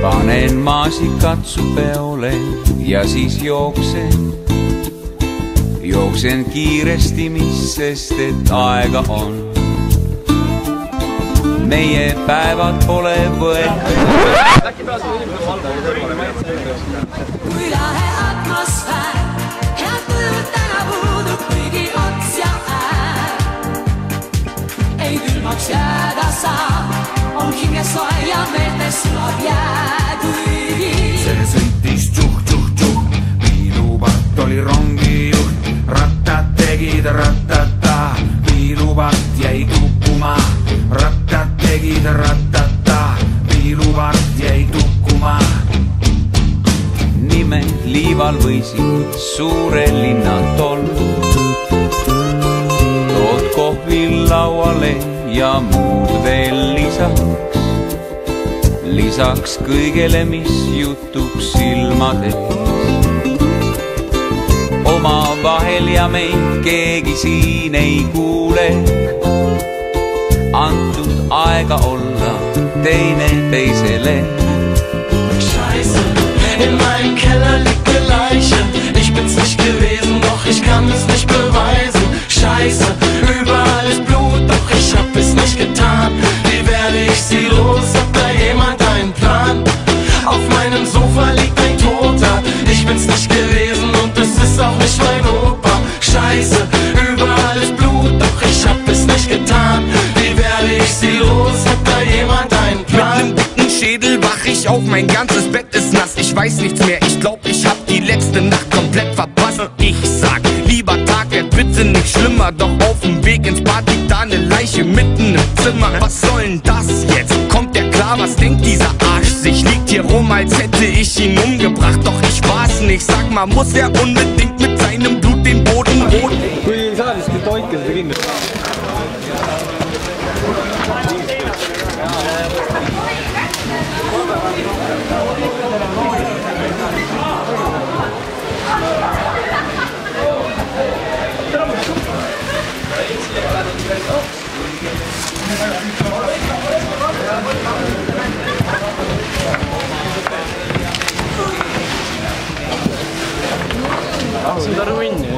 Panen maasikad su peole ja siis jooksen kiiresti, mis sest et aega on. Meie päevad pole võetud. Kui lahe atmosfäär, head tujud täna puudub, kuigi ots ja äär. Ei külmaks jääda saa, on hinges soe ja meeltes sulab jääkuigi. See sõitis tšuh-tšuh-tšuh, viiluvart oli rongijuht. Rattad tegid ratata, viiluvart jäi tukkuma. Rattad tegid ratata, viiluvart jäi tukkuma. Nimed liival võisid suure linna toll. Tood kohvil lauale ja muud veel lisaks kõigele, mis jutuks silmades. Omavahel ja meid keegi siin ei kuule. Antud aega olla teine teisele. Scheiße, in meinem Keller liegt eine Leiche. Ich bin's nicht gewesen, doch ich kann es nicht beweisen. Scheiße, überall ist Blut, doch ich hab es nicht getan. Wie werde ich sie los? Hat da jemand einen Plan? Auf meinem Sofa liegt ein Toter. Ich bin's nicht gewesen und es ist auch nicht mein Opa. Scheiße, überall ist Blut, doch ich hab es nicht getan. Wie werde ich sie los? Hat da jemand einen Plan? Mit nem dicken Schädel wach ich auf, mein ganzes Bett ist nass. Ich weiß nichts mehr, ich glaub, ich hab die letzte Nacht komplett verpasst. Ich sag, lieber Tag, wird bitte nicht schlimmer. Doch auf dem Weg ins Bad liegt da eine Leiche mitten im Zimmer. Was soll denn das jetzt? Kommt der klar, was denkt dieser Arsch sich? Liegt hier rum, als hätte ich ihn umgebracht. Doch ich war's nicht, sag mal, muss er unbedingt mit seinem Blut den Boden roten? Kui saaliski toike seda kindlasti. See on taru õnne.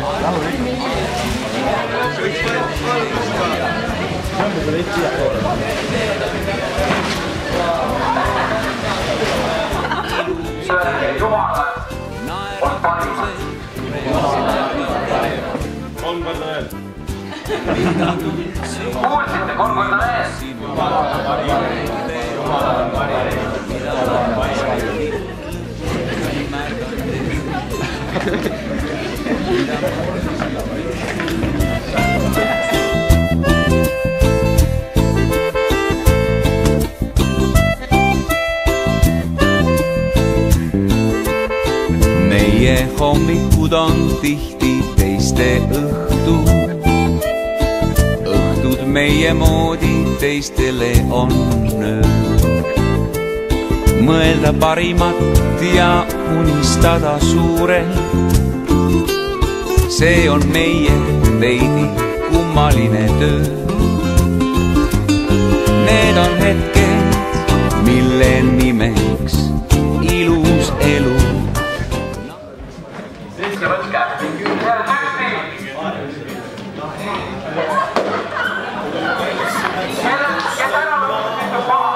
Jumalad on parimad. Kolm korda veel. Kuulsite, kolm korda veel. Jumalad on parimad. Meie hommikud on tihti teiste õhtud meie moodi teistele on öö. Mõelda parimat ja unistada suurelt. See on meie veidi kummaline töö. Need on hetked, mille nimeks ilus elu. Siiski võtke. Kes ära lõpuks paha?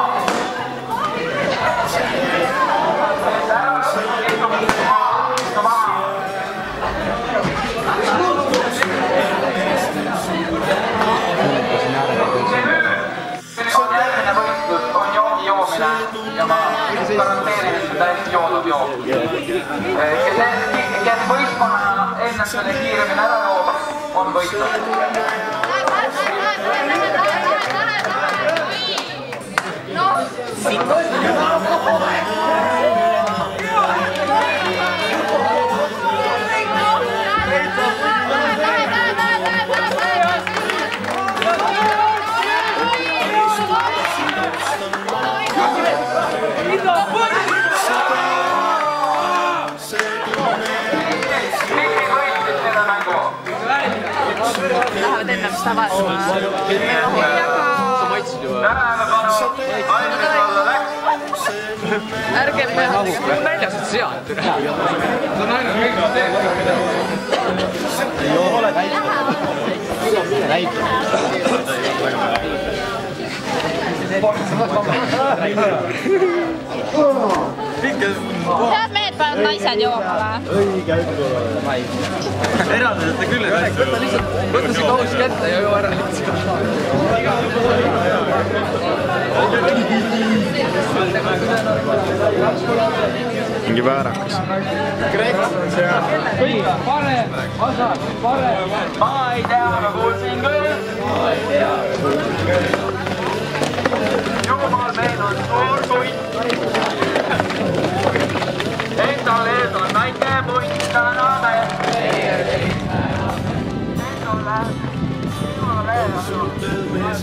Ja ma garanteerin, et seda hästi joodub joob. Kes võistkonnana enne selle kiiremini ära joob, on võitud. No! peavad ennem seda vaatama. Sa maitsid juba. Ärge midagi. Näljased sead. Head mehed panevad naised jooma või? Eraldasite küll, et võta see kaus kätte ja joo ära lihtsalt. Mingi väärakas. Parem, Asar, parem. Ma ei tea, ma kuulsin küll. Ma ei tea. Jumal, meil on suur punt. Endal ees on väike punt, täname. Endal läheb. Jumala mees.